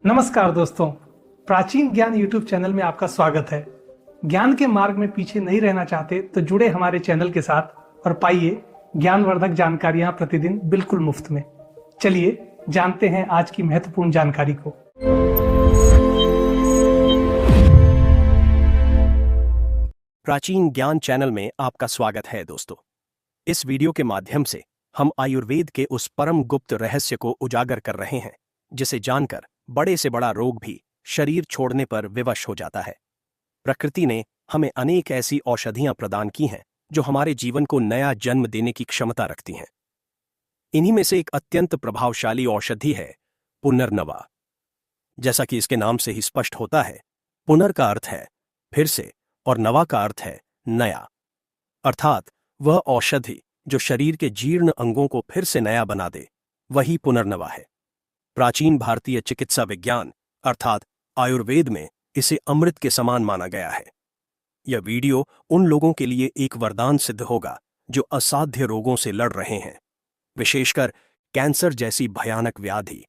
नमस्कार दोस्तों। प्राचीन ज्ञान यूट्यूब चैनल में आपका स्वागत है। ज्ञान के मार्ग में पीछे नहीं रहना चाहते तो जुड़े हमारे चैनल के साथ और पाइए ज्ञानवर्धक जानकारियां प्रतिदिन बिल्कुल मुफ्त में। चलिए जानते हैं आज की महत्वपूर्ण जानकारी को। प्राचीन ज्ञान चैनल में आपका स्वागत है दोस्तों। इस वीडियो के माध्यम से हम आयुर्वेद के उस परम गुप्त रहस्य को उजागर कर रहे हैं जिसे जानकर बड़े से बड़ा रोग भी शरीर छोड़ने पर विवश हो जाता है। प्रकृति ने हमें अनेक ऐसी औषधियां प्रदान की हैं जो हमारे जीवन को नया जन्म देने की क्षमता रखती हैं। इन्हीं में से एक अत्यंत प्रभावशाली औषधि है पुनर्नवा। जैसा कि इसके नाम से ही स्पष्ट होता है, पुनर का अर्थ है फिर से और नवा का अर्थ है नया, अर्थात वह औषधि जो शरीर के जीर्ण अंगों को फिर से नया बना दे, वही पुनर्नवा है। प्राचीन भारतीय चिकित्सा विज्ञान अर्थात आयुर्वेद में इसे अमृत के समान माना गया है। यह वीडियो उन लोगों के लिए एक वरदान सिद्ध होगा जो असाध्य रोगों से लड़ रहे हैं, विशेषकर कैंसर जैसी भयानक व्याधि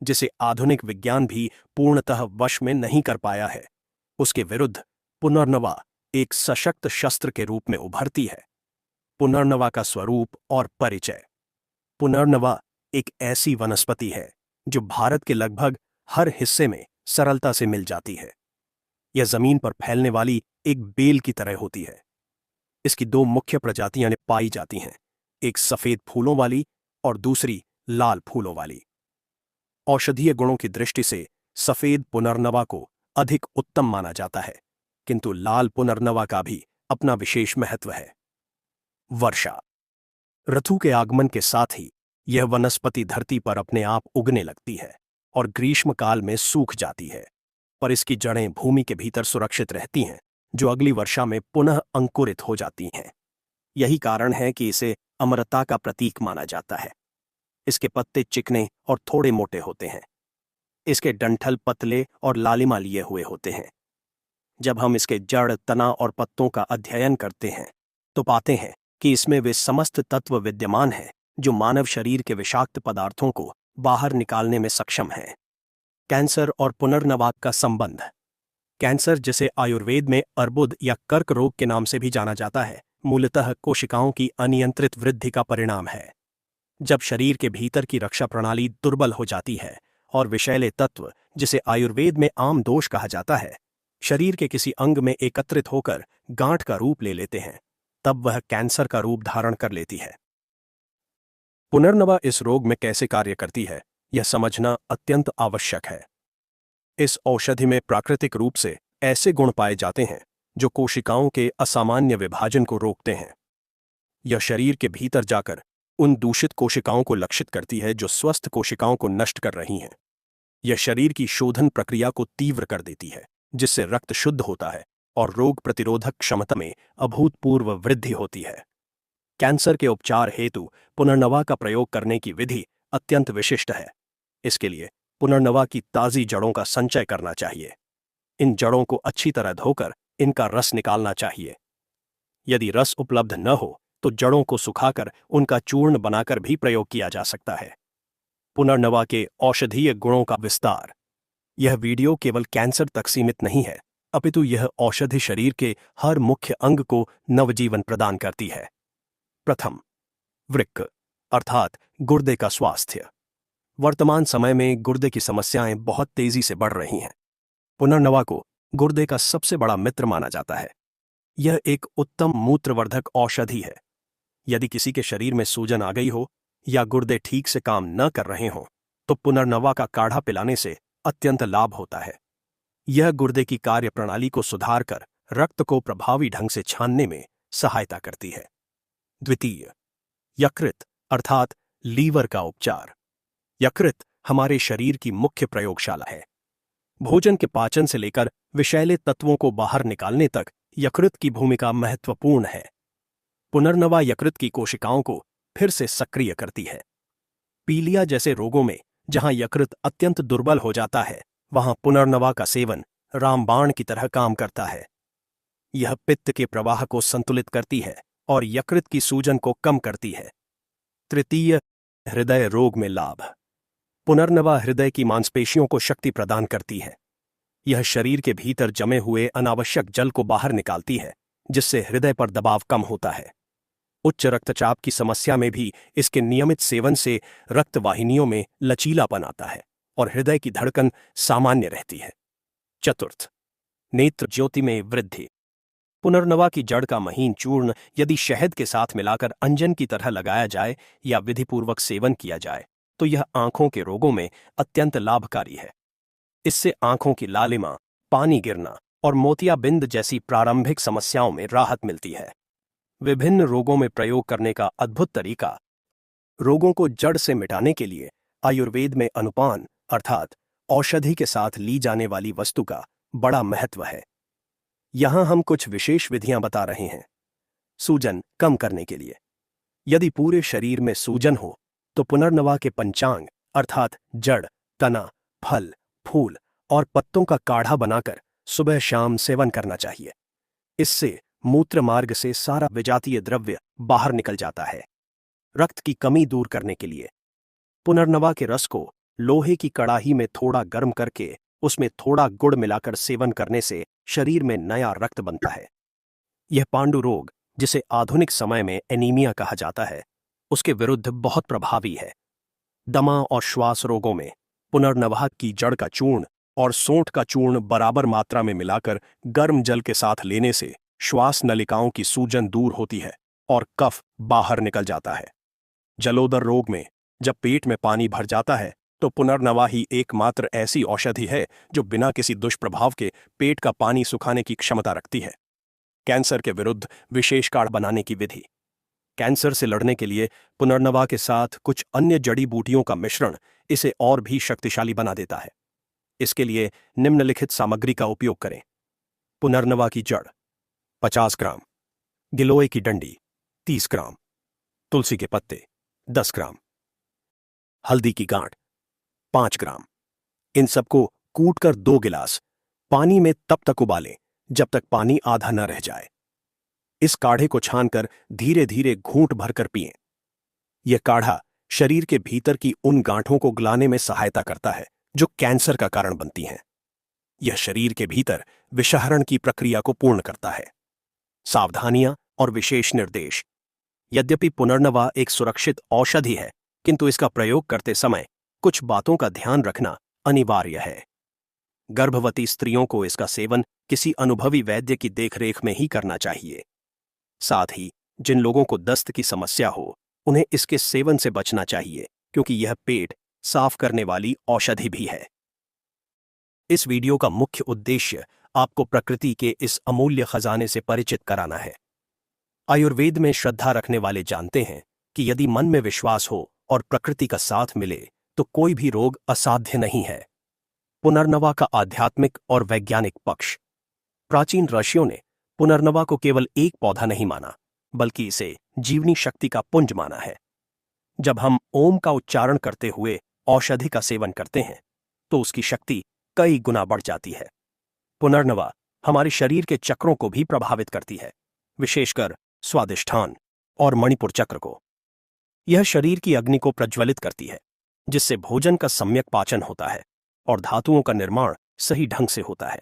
जिसे आधुनिक विज्ञान भी पूर्णतः वश में नहीं कर पाया है। उसके विरुद्ध पुनर्नवा एक सशक्त शस्त्र के रूप में उभरती है। पुनर्नवा का स्वरूप और परिचय। पुनर्नवा एक ऐसी वनस्पति है जो भारत के लगभग हर हिस्से में सरलता से मिल जाती है। यह जमीन पर फैलने वाली एक बेल की तरह होती है। इसकी दो मुख्य प्रजातियां पाई जाती हैं, एक सफेद फूलों वाली और दूसरी लाल फूलों वाली। औषधीय गुणों की दृष्टि से सफेद पुनर्नवा को अधिक उत्तम माना जाता है, किंतु लाल पुनर्नवा का भी अपना विशेष महत्व है। वर्षा ऋतु के आगमन के साथ ही यह वनस्पति धरती पर अपने आप उगने लगती है और ग्रीष्मकाल में सूख जाती है, पर इसकी जड़ें भूमि के भीतर सुरक्षित रहती हैं, जो अगली वर्षा में पुनः अंकुरित हो जाती हैं। यही कारण है कि इसे अमरता का प्रतीक माना जाता है। इसके पत्ते चिकने और थोड़े मोटे होते हैं। इसके डंठल पतले और लालिमा लिए हुए होते हैं। जब हम इसके जड़, तना और पत्तों का अध्ययन करते हैं तो पाते हैं कि इसमें वे समस्त तत्व विद्यमान हैं जो मानव शरीर के विषाक्त पदार्थों को बाहर निकालने में सक्षम हैं। कैंसर और पुनर्नवा का संबंध। कैंसर, जिसे आयुर्वेद में अर्बुद या कर्क रोग के नाम से भी जाना जाता है, मूलतः कोशिकाओं की अनियंत्रित वृद्धि का परिणाम है। जब शरीर के भीतर की रक्षा प्रणाली दुर्बल हो जाती है और विषैले तत्व, जिसे आयुर्वेद में आम दोष कहा जाता है, शरीर के किसी अंग में एकत्रित होकर गांठ का रूप ले लेते हैं, तब वह कैंसर का रूप धारण कर लेती है। पुनर्नवा इस रोग में कैसे कार्य करती है, यह समझना अत्यंत आवश्यक है। इस औषधि में प्राकृतिक रूप से ऐसे गुण पाए जाते हैं जो कोशिकाओं के असामान्य विभाजन को रोकते हैं। यह शरीर के भीतर जाकर उन दूषित कोशिकाओं को लक्षित करती है जो स्वस्थ कोशिकाओं को नष्ट कर रही हैं। यह शरीर की शोधन प्रक्रिया को तीव्र कर देती है, जिससे रक्त शुद्ध होता है और रोग प्रतिरोधक क्षमता में अभूतपूर्व वृद्धि होती है। कैंसर के उपचार हेतु पुनर्नवा का प्रयोग करने की विधि अत्यंत विशिष्ट है। इसके लिए पुनर्नवा की ताज़ी जड़ों का संचय करना चाहिए। इन जड़ों को अच्छी तरह धोकर इनका रस निकालना चाहिए। यदि रस उपलब्ध न हो तो जड़ों को सुखाकर उनका चूर्ण बनाकर भी प्रयोग किया जा सकता है। पुनर्नवा के औषधीय गुणों का विस्तार। यह वीडियो केवल कैंसर तक सीमित नहीं है, अपितु यह औषधि शरीर के हर मुख्य अंग को नवजीवन प्रदान करती है। प्रथम, वृक्क अर्थात गुर्दे का स्वास्थ्य। वर्तमान समय में गुर्दे की समस्याएं बहुत तेजी से बढ़ रही हैं। पुनर्नवा को गुर्दे का सबसे बड़ा मित्र माना जाता है। यह एक उत्तम मूत्रवर्धक औषधि है। यदि किसी के शरीर में सूजन आ गई हो या गुर्दे ठीक से काम न कर रहे हों तो पुनर्नवा का काढ़ा पिलाने से अत्यंत लाभ होता है। यह गुर्दे की कार्य प्रणाली को सुधार कर रक्त को प्रभावी ढंग से छानने में सहायता करती है। द्वितीय, यकृत अर्थात लीवर का उपचार। यकृत हमारे शरीर की मुख्य प्रयोगशाला है। भोजन के पाचन से लेकर विषैले तत्वों को बाहर निकालने तक यकृत की भूमिका महत्वपूर्ण है। पुनर्नवा यकृत की कोशिकाओं को फिर से सक्रिय करती है। पीलिया जैसे रोगों में जहां यकृत अत्यंत दुर्बल हो जाता है, वहां पुनर्नवा का सेवन रामबाण की तरह काम करता है। यह पित्त के प्रवाह को संतुलित करती है और यकृत की सूजन को कम करती है। तृतीय, हृदय रोग में लाभ। पुनर्नवा हृदय की मांसपेशियों को शक्ति प्रदान करती है। यह शरीर के भीतर जमे हुए अनावश्यक जल को बाहर निकालती है, जिससे हृदय पर दबाव कम होता है। उच्च रक्तचाप की समस्या में भी इसके नियमित सेवन से रक्तवाहिनियों में लचीलापन आता है और हृदय की धड़कन सामान्य रहती है। चतुर्थ, नेत्र ज्योति में वृद्धि। पुनर्नवा की जड़ का महीन चूर्ण यदि शहद के साथ मिलाकर अंजन की तरह लगाया जाए या विधिपूर्वक सेवन किया जाए तो यह आंखों के रोगों में अत्यंत लाभकारी है। इससे आंखों की लालिमा, पानी गिरना और मोतियाबिंद जैसी प्रारंभिक समस्याओं में राहत मिलती है। विभिन्न रोगों में प्रयोग करने का अद्भुत तरीका। रोगों को जड़ से मिटाने के लिए आयुर्वेद में अनुपान अर्थात औषधि के साथ ली जाने वाली वस्तु का बड़ा महत्व है। यहां हम कुछ विशेष विधियां बता रहे हैं। सूजन कम करने के लिए यदि पूरे शरीर में सूजन हो तो पुनर्नवा के पंचांग अर्थात जड़, तना, फल, फूल और पत्तों का काढ़ा बनाकर सुबह शाम सेवन करना चाहिए। इससे मूत्र मार्ग से सारा विजातीय द्रव्य बाहर निकल जाता है। रक्त की कमी दूर करने के लिए पुनर्नवा के रस को लोहे की कड़ाही में थोड़ा गर्म करके उसमें थोड़ा गुड़ मिलाकर सेवन करने से शरीर में नया रक्त बनता है। यह पांडु रोग, जिसे आधुनिक समय में एनीमिया कहा जाता है, उसके विरुद्ध बहुत प्रभावी है। दमा और श्वास रोगों में पुनर्नवा की जड़ का चूर्ण और सोंठ का चूर्ण बराबर मात्रा में मिलाकर गर्म जल के साथ लेने से श्वास नलिकाओं की सूजन दूर होती है और कफ बाहर निकल जाता है। जलोदर रोग में जब पेट में पानी भर जाता है तो पुनर्नवा ही एकमात्र ऐसी औषधि है जो बिना किसी दुष्प्रभाव के पेट का पानी सुखाने की क्षमता रखती है। कैंसर के विरुद्ध विशेष काढ़ बनाने की विधि। कैंसर से लड़ने के लिए पुनर्नवा के साथ कुछ अन्य जड़ी बूटियों का मिश्रण इसे और भी शक्तिशाली बना देता है। इसके लिए निम्नलिखित सामग्री का उपयोग करें। पुनर्नवा की जड़ 50 ग्राम, गिलोय की डंडी 30 ग्राम, तुलसी के पत्ते 10 ग्राम, हल्दी की गांठ 5 ग्राम। इन सबको कूटकर 2 गिलास पानी में तब तक उबालें जब तक पानी आधा न रह जाए। इस काढ़े को छानकर धीरे धीरे घूंट भरकर पिएं। यह काढ़ा शरीर के भीतर की उन गांठों को गलाने में सहायता करता है जो कैंसर का कारण बनती हैं। यह शरीर के भीतर विषहरण की प्रक्रिया को पूर्ण करता है। सावधानियां और विशेष निर्देश। यद्यपि पुनर्नवा एक सुरक्षित औषधि है, किंतु इसका प्रयोग करते समय कुछ बातों का ध्यान रखना अनिवार्य है। गर्भवती स्त्रियों को इसका सेवन किसी अनुभवी वैद्य की देखरेख में ही करना चाहिए। साथ ही जिन लोगों को दस्त की समस्या हो उन्हें इसके सेवन से बचना चाहिए, क्योंकि यह पेट साफ करने वाली औषधि भी है। इस वीडियो का मुख्य उद्देश्य आपको प्रकृति के इस अमूल्य खजाने से परिचित कराना है। आयुर्वेद में श्रद्धा रखने वाले जानते हैं कि यदि मन में विश्वास हो और प्रकृति का साथ मिले तो कोई भी रोग असाध्य नहीं है। पुनर्नवा का आध्यात्मिक और वैज्ञानिक पक्ष। प्राचीन ऋषियों ने पुनर्नवा को केवल एक पौधा नहीं माना, बल्कि इसे जीवनी शक्ति का पुंज माना है। जब हम ओम का उच्चारण करते हुए औषधि का सेवन करते हैं तो उसकी शक्ति कई गुना बढ़ जाती है। पुनर्नवा हमारे शरीर के चक्रों को भी प्रभावित करती है, विशेषकर स्वादिष्ठान और मणिपुर चक्र को। यह शरीर की अग्नि को प्रज्वलित करती है, जिससे भोजन का सम्यक पाचन होता है और धातुओं का निर्माण सही ढंग से होता है।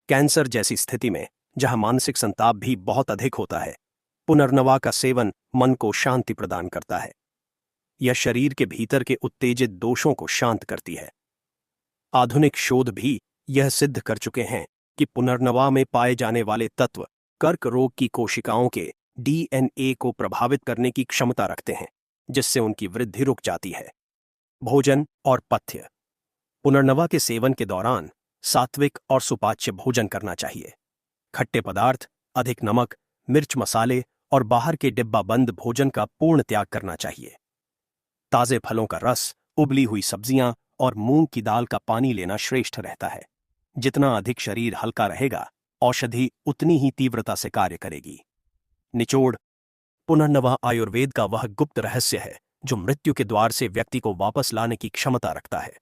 कैंसर जैसी स्थिति में जहां मानसिक संताप भी बहुत अधिक होता है, पुनर्नवा का सेवन मन को शांति प्रदान करता है। यह शरीर के भीतर के उत्तेजित दोषों को शांत करती है। आधुनिक शोध भी यह सिद्ध कर चुके हैं कि पुनर्नवा में पाए जाने वाले तत्व कर्क रोग की कोशिकाओं के डीएनए को प्रभावित करने की क्षमता रखते हैं, जिससे उनकी वृद्धि रुक जाती है। भोजन और पथ्य। पुनर्नवा के सेवन के दौरान सात्विक और सुपाच्य भोजन करना चाहिए। खट्टे पदार्थ, अधिक नमक, मिर्च मसाले और बाहर के डिब्बाबंद भोजन का पूर्ण त्याग करना चाहिए। ताजे फलों का रस, उबली हुई सब्जियां और मूंग की दाल का पानी लेना श्रेष्ठ रहता है। जितना अधिक शरीर हल्का रहेगा, औषधि उतनी ही तीव्रता से कार्य करेगी। निचोड़। पुनर्नवा आयुर्वेद का वह गुप्त रहस्य है जो मृत्यु के द्वार से व्यक्ति को वापस लाने की क्षमता रखता है।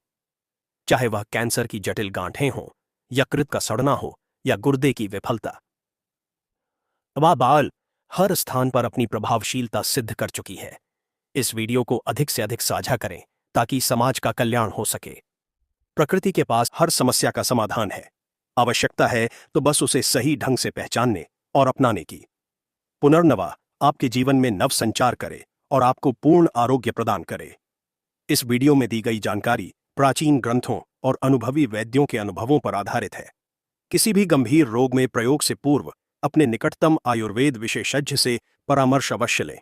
चाहे वह कैंसर की जटिल गांठें हों, यकृत का सड़ना हो या गुर्दे की विफलता। बाल हर स्थान पर अपनी प्रभावशीलता सिद्ध कर चुकी है। इस वीडियो को अधिक से अधिक साझा करें ताकि समाज का कल्याण हो सके। प्रकृति के पास हर समस्या का समाधान है। आवश्यकता है तो बस उसे सही ढंग से पहचानने और अपनाने की। पुनर्नवा आपके जीवन में नव संचार करे और आपको पूर्ण आरोग्य प्रदान करे। इस वीडियो में दी गई जानकारी प्राचीन ग्रंथों और अनुभवी वैद्यों के अनुभवों पर आधारित है। किसी भी गंभीर रोग में प्रयोग से पूर्व अपने निकटतम आयुर्वेद विशेषज्ञ से परामर्श अवश्य लें।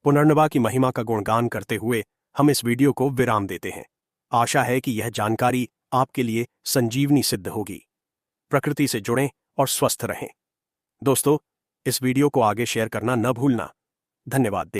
पुनर्नवा की महिमा का गुणगान करते हुए हम इस वीडियो को विराम देते हैं। आशा है कि यह जानकारी आपके लिए संजीवनी सिद्ध होगी। प्रकृति से जुड़ें और स्वस्थ रहें। दोस्तों, इस वीडियो को आगे शेयर करना न भूलना। धन्यवाद।